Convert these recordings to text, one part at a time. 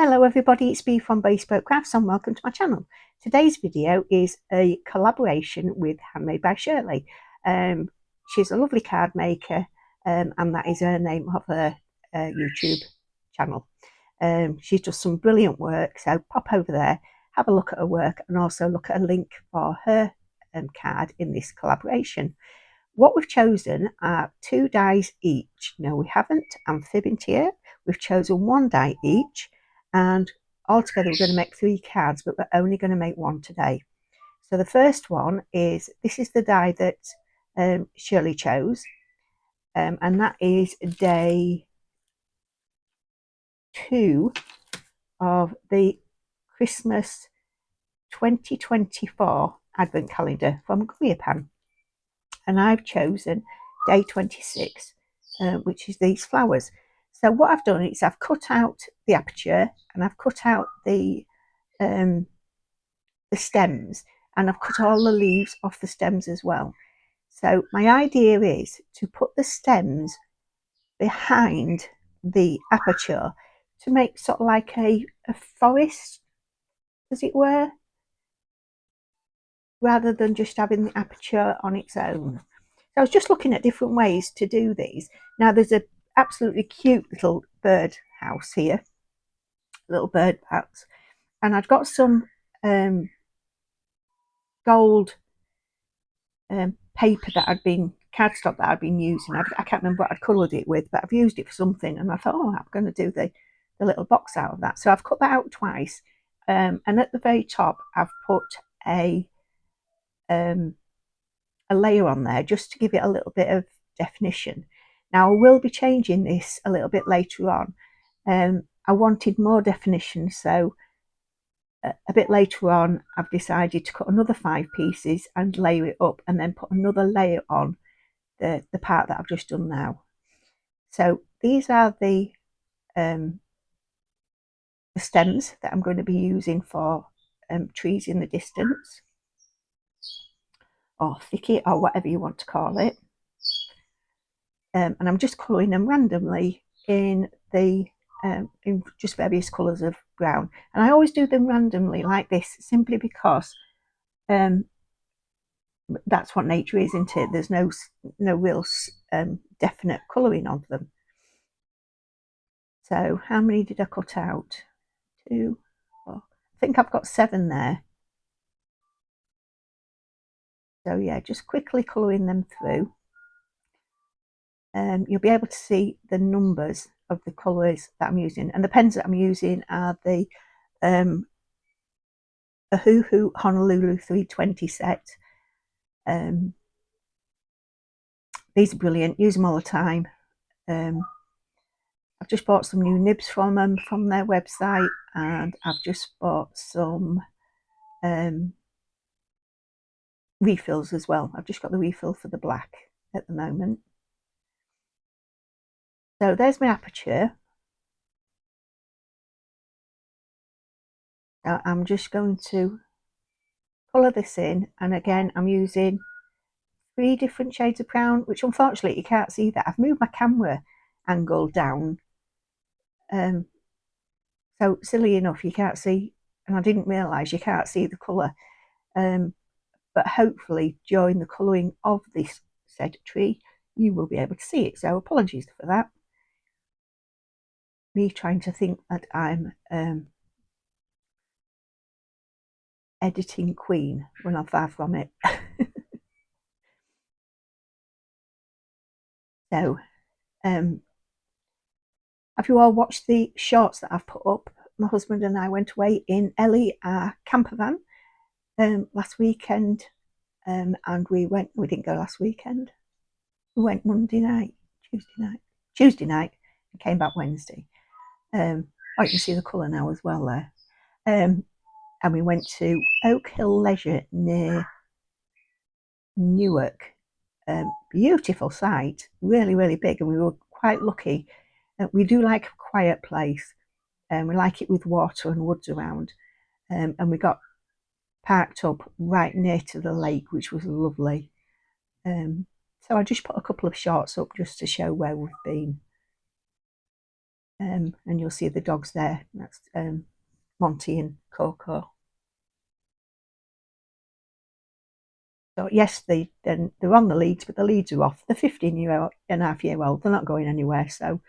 Hello everybody, it's Bea from Bespoke Crafts and welcome to my channel. Today's video is a collaboration with Handmade by Shirley. She's a lovely card maker and that is her name of her YouTube channel. She does some brilliant work, so pop over there, have a look at her work and also look at a link for her card in this collaboration. What we've chosen are 2 dies each. No, we haven't, I'm fibbing to you. We've chosen 1 die each. And altogether we're going to make 3 cards, but we're only going to make 1 today. So the first one is, this is the die that Shirley chose, and that is day 2 of the Christmas 2024 advent calendar from Gummiapan. And I've chosen day 26, which is these flowers. So what I've done is I've cut out the aperture and I've cut out the stems, and I've cut all the leaves off the stems as well. So my idea is to put the stems behind the aperture to make sort of like a forest, as it were, rather than just having the aperture on its own. So I was just looking at different ways to do these. Now there's a absolutely cute little bird house here, little bird bats, and I've got some gold paper that cardstock that I'd been using. I can't remember what I'd coloured it with, but I've used it for something, and I thought, oh, I'm going to do the little box out of that. So I've cut that out twice, and at the very top I've put a layer on there just to give it a little bit of definition. Now I will be changing this a little bit later on. I wanted more definition, so a bit later on I've decided to cut another 5 pieces and layer it up and then put another layer on the part that I've just done now. So these are the stems that I'm going to be using for trees in the distance, or thicket, or whatever you want to call it. And I'm just colouring them randomly in just various colours of brown, and I always do them randomly like this simply because that's what nature is, isn't it? There's no real definite colouring of them. So how many did I cut out? 2, 4, I think I've got 7 there. So yeah, just quickly colouring them through. You'll be able to see the numbers of the colours that I'm using, and the pens that I'm using are the Ohuhu Honolulu 320 set. These are brilliant, use them all the time. I've just bought some new nibs from them from their website, and I've just bought some refills as well. I've just got the refill for the black at the moment. So there's my aperture. Now I'm just going to colour this in, and again I'm using 3 different shades of brown, which unfortunately you can't see that. I've moved my camera angle down, so silly enough you can't see, and I didn't realise you can't see the colour, but hopefully during the colouring of this said tree you will be able to see it, so apologies for that. Me trying to think that I'm editing queen when I'm far from it. So have you all watched the shorts that I've put up? My husband and I went away in Ellie, our camper van, last weekend, and we didn't go last weekend, we went Tuesday night and came back Wednesday. Oh, you can see the colour now as well there. And we went to Oak Hill Leisure near Newark. Beautiful site, really big, and we were quite lucky. We do like a quiet place, and we like it with water and woods around, and we got parked up right near to the lake, which was lovely. So I just put a couple of shots up just to show where we've been. and you'll see the dogs there. That's Monty and Coco. So yes, they're on the leads, but the leads are off. They're 15-and-a-half-year-old. They're not going anywhere. So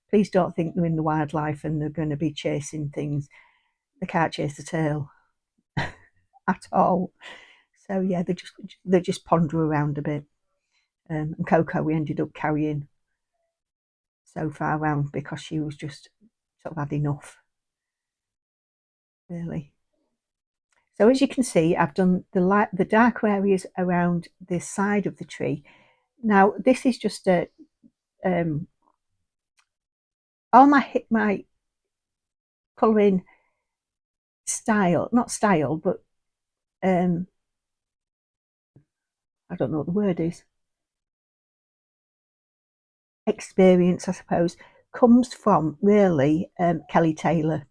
please don't think they're in the wildlife and they're going to be chasing things. They can't chase the tail at all. So yeah, they just ponder around a bit. And Coco, we ended up carrying so far around because she was just sort of had enough, really. So as you can see, I've done the darker areas around the side of the tree. Now this is just a all my colouring style, not style, but I don't know what the word is. Experience, I suppose, comes from really Kelly Taylor.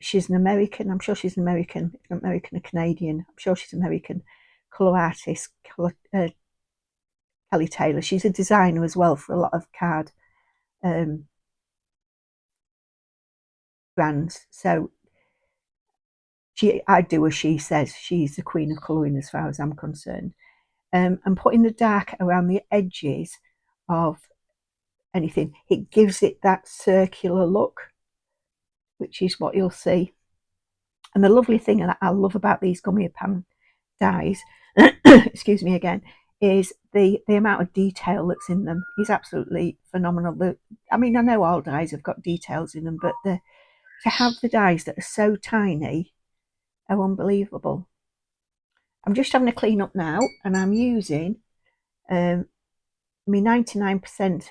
She's an American. I'm sure she's an American. If not American, a Canadian. I'm sure she's American colour artist. Kelly Taylor. She's a designer as well for a lot of card brands. So I do as she says. She's the queen of colouring as far as I'm concerned. And putting the dark around the edges of anything, it gives it that circular look, which is what you'll see. And the lovely thing that I love about these Gummiapan dies, excuse me again, is the amount of detail that's in them is absolutely phenomenal. I mean, I know all dies have got details in them, but to have the dies that are so tiny are unbelievable. I'm just having a clean up now, and I'm using my 99%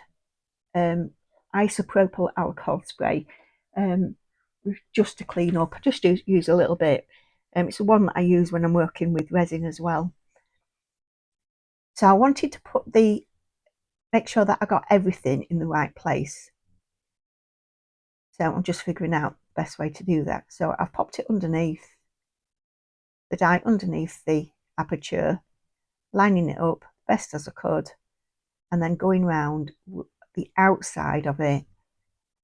isopropyl alcohol spray just to clean up. I just use a little bit. It's the one that I use when I'm working with resin as well. So I wanted to make sure that I got everything in the right place. So I'm just figuring out the best way to do that. So I've popped it underneath the die, underneath the aperture, lining it up best as I could, and then going round the outside of it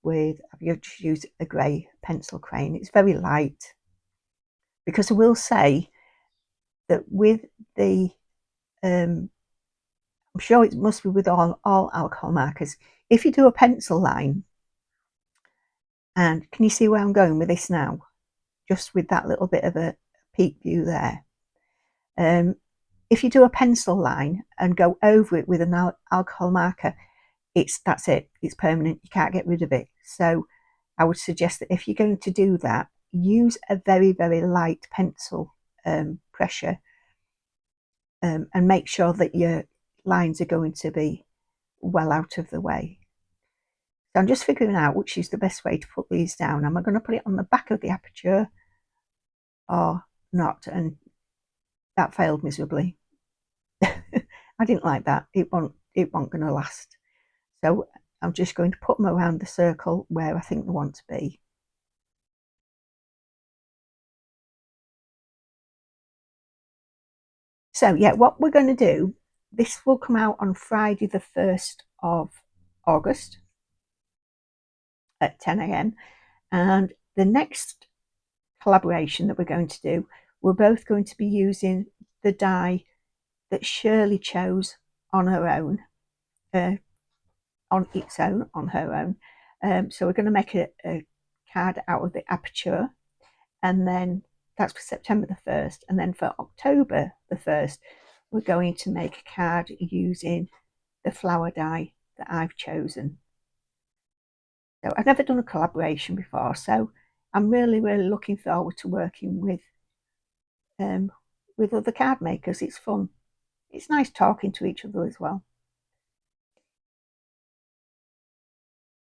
with, I've just used a grey pencil crayon. It's very light, because I will say that with the I'm sure it must be with all alcohol markers, if you do a pencil line, and can you see where I'm going with this now, just with that little bit of a peak view there, if you do a pencil line and go over it with an alcohol marker, that's it, it's permanent, you can't get rid of it. So I would suggest that if you're going to do that, use a very, very light pencil pressure, and make sure that your lines are going to be well out of the way. So I'm just figuring out which is the best way to put these down. Am I going to put it on the back of the aperture or not? And that failed miserably. I didn't like that. It wasn't going to last. So I'm just going to put them around the circle where I think they want to be. So yeah, what we're going to do, this will come out on Friday the 1st of August at 10 a.m. And the next collaboration that we're going to do, we're both going to be using the die that Shirley chose on her own, on her own. So we're going to make a card out of the aperture, and then that's for September the 1st. And then for October the 1st, we're going to make a card using the flower die that I've chosen. So I've never done a collaboration before, so I'm really, really looking forward to working with other card makers. It's fun. It's nice talking to each other as well.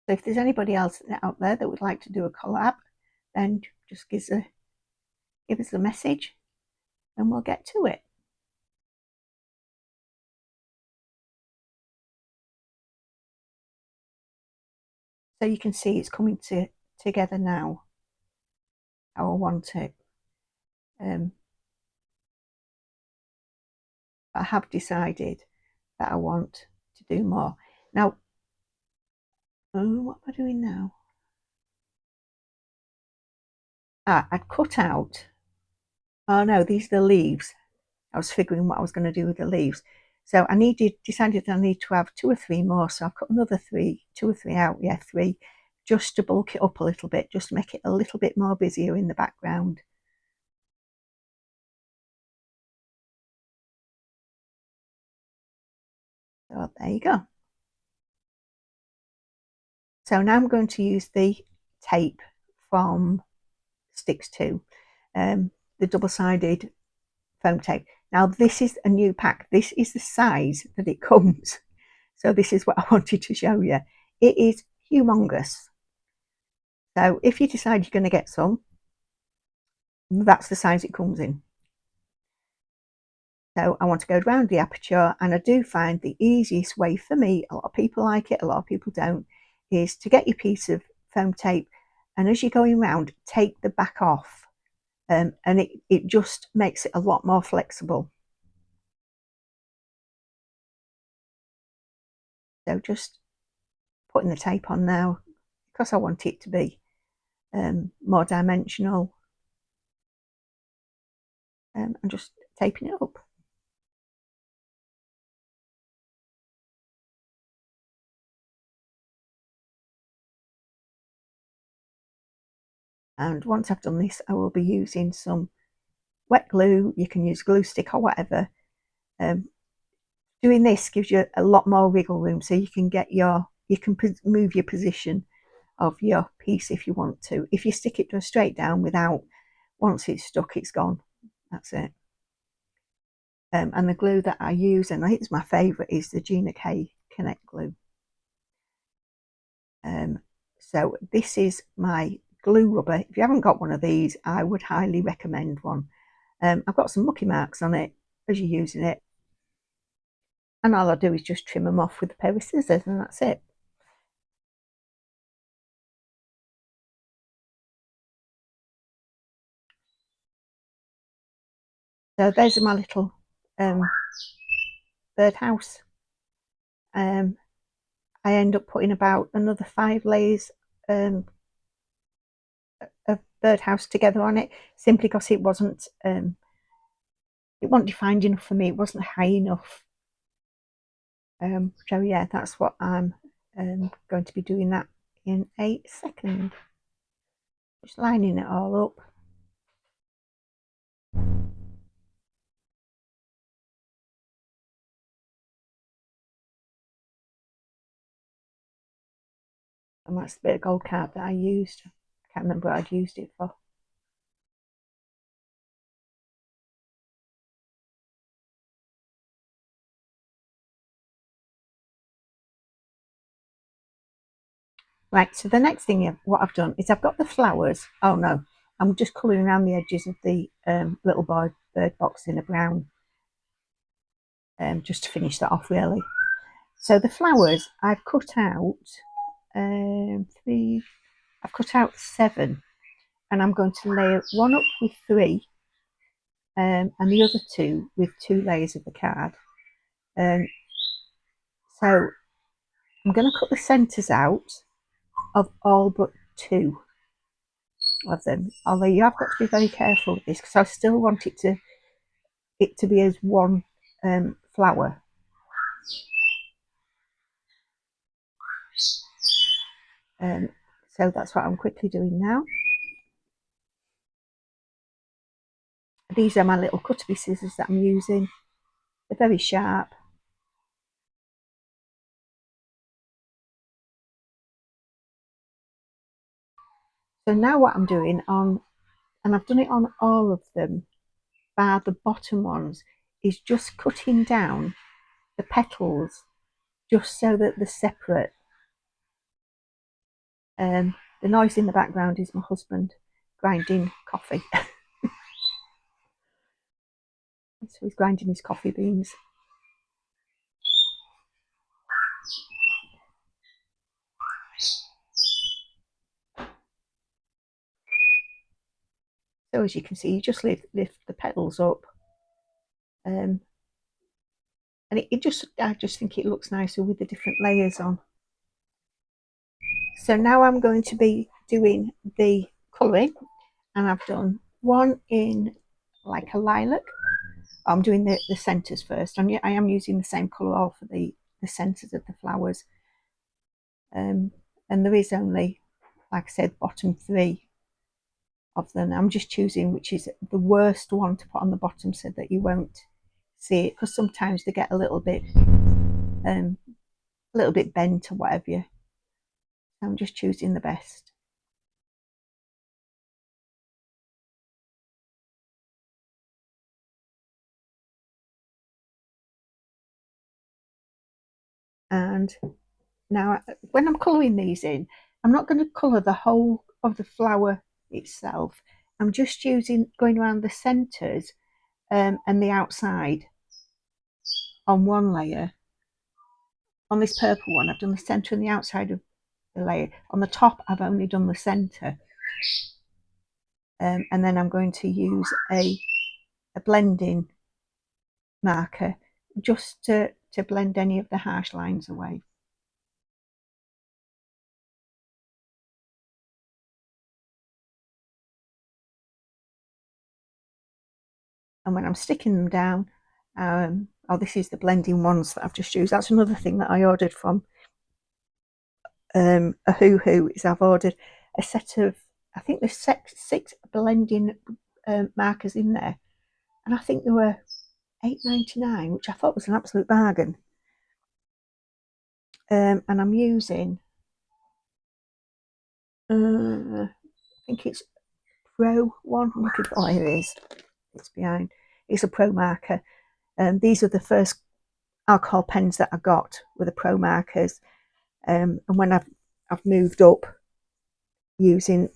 So if there's anybody else out there that would like to do a collab, then just give us a message and we'll get to it. So you can see it's coming together now how I want it. I have decided that I want to do more. Now, Oh, what am I doing now? I'd cut out. Oh no, these are the leaves. I was figuring what I was going to do with the leaves. So decided I need to have 2 or 3 more. So I've cut another 3, 2 or 3 out. Yeah, 3, just to bulk it up a little bit, just to make it a little bit more busier in the background. So there you go. So now I'm going to use the tape from Sticks 2, the double-sided foam tape. Now this is a new pack. This is the size that it comes. So this is what I wanted to show you. It is humongous. So if you decide you're going to get some, that's the size it comes in. So I want to go around the aperture, and I do find the easiest way for me, a lot of people like it, a lot of people don't, is to get your piece of foam tape, and as you're going round, take the back off, and it just makes it a lot more flexible. So just putting the tape on now, because I want it to be more dimensional, and just taping it up. And once I've done this, I will be using some wet glue. You can use glue stick or whatever. Doing this gives you a lot more wiggle room, so you can move your position of your piece if you want to. If you stick it just straight down once it's stuck, it's gone. That's it. And the glue that I use, and I think it's my favourite, is the Gina Connect glue. So this is my glue rubber. If you haven't got one of these, I would highly recommend one. I've got some mucky marks on it as you're using it, and all I do is just trim them off with a pair of scissors, and that's it. So those are my little birdhouse. I end up putting about another 5 layers of birdhouse together on it, simply because it wasn't defined enough for me. It wasn't high enough. So yeah, that's what I'm going to be doing that in a second. Just lining it all up. And that's the bit of gold card that I used. I can't remember what I'd used it for. Right, so the next thing what I've done is I've got the flowers. Oh no, I'm just colouring around the edges of the little bird box in a brown, just to finish that off really. So the flowers I've cut out 3. I've cut out 7, and I'm going to layer one up with 3, and the other 2 with 2 layers of the card. So I'm going to cut the centres out of all but 2 of them. Although you have got to be very careful with this, because I still want it to be as one flower. So that's what I'm quickly doing now. These are my little cuttery scissors that I'm using. They're very sharp. So now what I'm doing and I've done it on all of them, bar the bottom ones, is just cutting down the petals just so that they're separate. The noise in the background is my husband grinding coffee. So he's grinding his coffee beans. So as you can see, you just lift the petals up, and I just think it looks nicer with the different layers on. So now I'm going to be doing the colouring, and I've done one in like a lilac. I'm doing the centres first. I am using the same Collall for the centres of the flowers. And there is only, like I said, bottom 3 of them. I'm just choosing which is the worst one to put on the bottom so that you won't see it, because sometimes they get a little bit bent or whatever. I'm just choosing the best. And now when I'm colouring these in, I'm not going to colour the whole of the flower itself. I'm just going around the centres and the outside on one layer. On this purple one, I've done the centre and the outside of the layer. On the top, I've only done the centre. And then I'm going to use a blending marker just to blend any of the harsh lines away. And when I'm sticking them down, oh, this is the blending ones that I've just used. That's another thing that I ordered from Ohuhu, is I've ordered a set of, I think there's 6 blending markers in there, and I think there were £8.99, which I thought was an absolute bargain. And I'm using, I think it's Pro one. I'm looking for, oh, here it is. It's behind. It's a Pro marker. These are the first alcohol pens that I got with the Pro markers. And when I've moved up using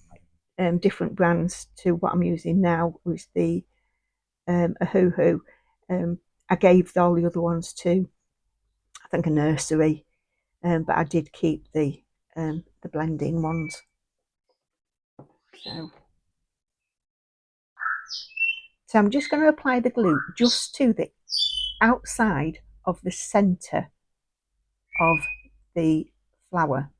different brands to what I'm using now, was the Ohuhu. I gave all the other ones to, I think, a nursery, but I did keep the blending ones. So I'm just going to apply the glue just to the outside of the centre of the flower.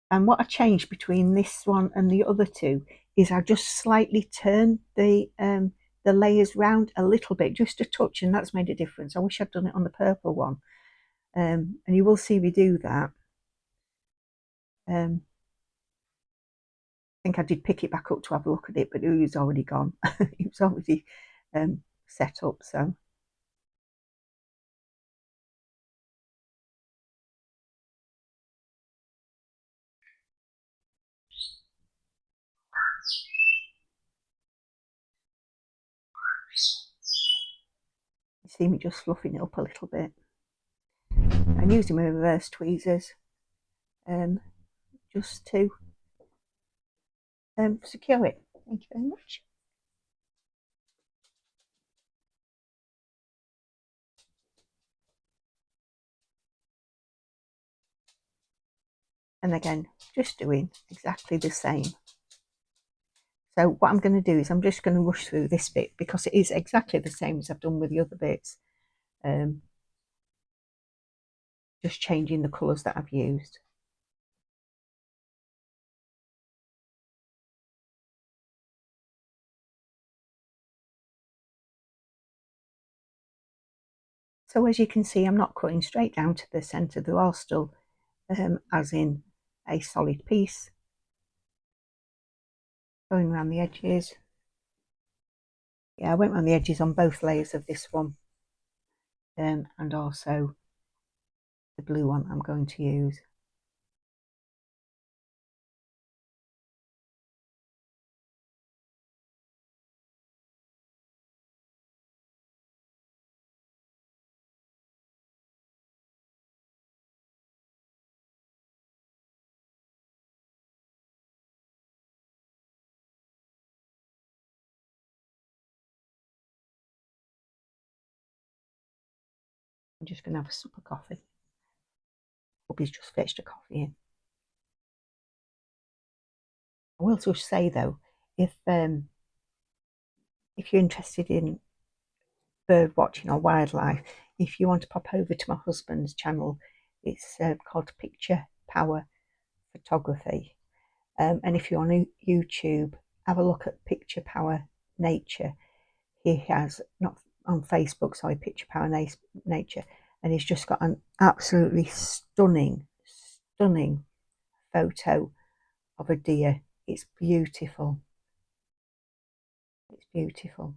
And what I changed between this one and the other 2 is I just slightly turned the layers round a little bit, just a touch, and that's made a difference. I wish I'd done it on the purple one. And you will see me do that. I think I did pick it back up to have a look at it, but it was already gone. It was already set up, so. You see me just fluffing it up a little bit. I'm using my reverse tweezers just to secure it. Thank you very much. And again, just doing exactly the same. So what I'm going to do is I'm just going to rush through this bit because it is exactly the same as I've done with the other bits. Just changing the colours that I've used. So as you can see, I'm not cutting straight down to the centre. They're all still as in a solid piece. Going around the edges. Yeah, I went around the edges on both layers of this one. And also the blue one I'm going to use. I'm just going to have a sup of coffee. Hubby's just fetched a coffee in. I will just say though, if you're interested in bird watching or wildlife, if you want to pop over to my husband's channel, it's called Picture Power Photography. And if you're on YouTube, have a look at Picture Power Nature. He has, not on Facebook, sorry, Picture Power Nature, and he's just got an absolutely stunning photo of a deer. It's beautiful. It's beautiful.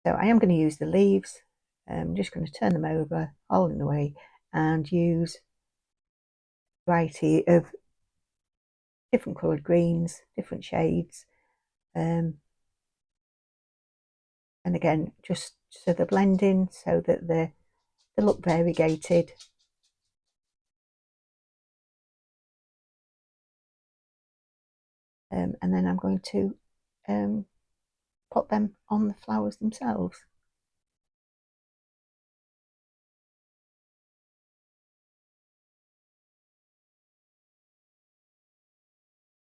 So I am going to use the leaves. I'm just going to turn them over, holding away, and use a variety of different coloured greens, different shades. And again, just so they're blending, so that they look variegated. And then I'm going to put them on the flowers themselves.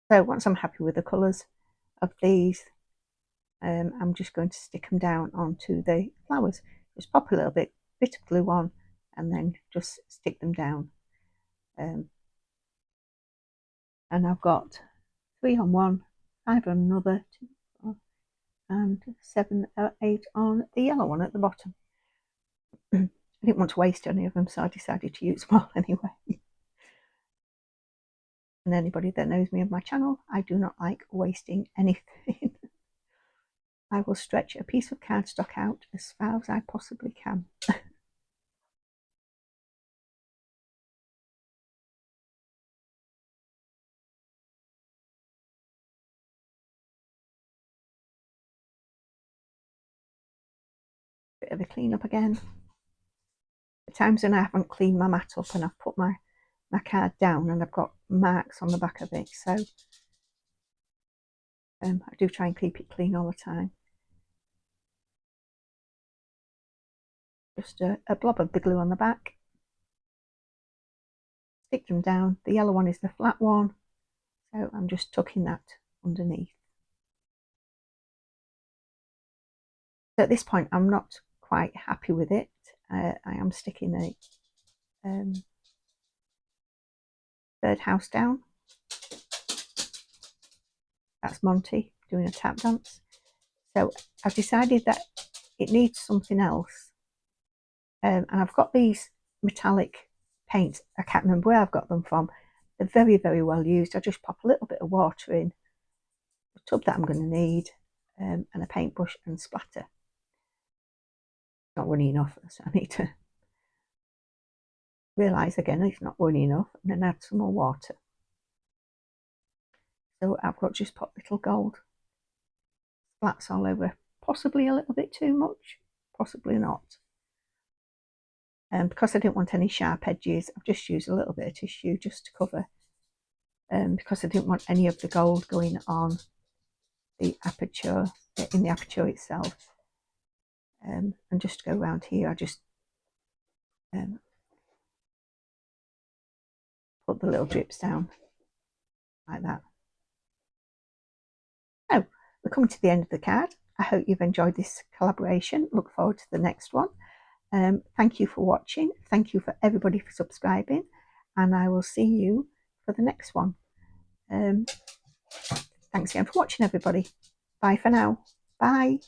So once I'm happy with the colours of these, I'm just going to stick them down onto the flowers. Just pop a little bit of glue on and then just stick them down. And I've got 3 on one, 5 on another, 2, 4, and 7 or 8 on the yellow one at the bottom. I didn't want to waste any of them, so I decided to use them all anyway. And anybody that knows me on my channel, I do not like wasting anything. I will stretch a piece of cardstock out as far as I possibly can. Bit of a clean up again. The times when I haven't cleaned my mat up and I've put my card down and I've got marks on the back of it, so I do try and keep it clean all the time. Just a blob of the glue on the back. Stick them down. The yellow one is the flat one, so I'm just tucking that underneath. So at this point, I'm not quite happy with it. I am sticking a birdhouse down. That's Monty doing a tap dance. So I've decided that it needs something else. And I've got these metallic paints. I can't remember where I've got them from. They're very, very well used. I just pop a little bit of water in the tub that I'm going to need, and a paintbrush and splatter. Not running enough, so I need to realise again it's not running enough, and then add some more water. So I've got just put little gold splats all over, possibly a little bit too much, possibly not. And because I didn't want any sharp edges, I've just used a little bit of tissue just to cover, because I didn't want any of the gold going on the aperture, in the aperture itself. And just to go around here, I just put the little drips down like that. So we're coming to the end of the card. I hope you've enjoyed this collaboration. Look forward to the next one. Thank you for watching. Thank you for everybody for subscribing, and I will see you for the next one. Thanks again for watching, everybody. Bye for now. Bye.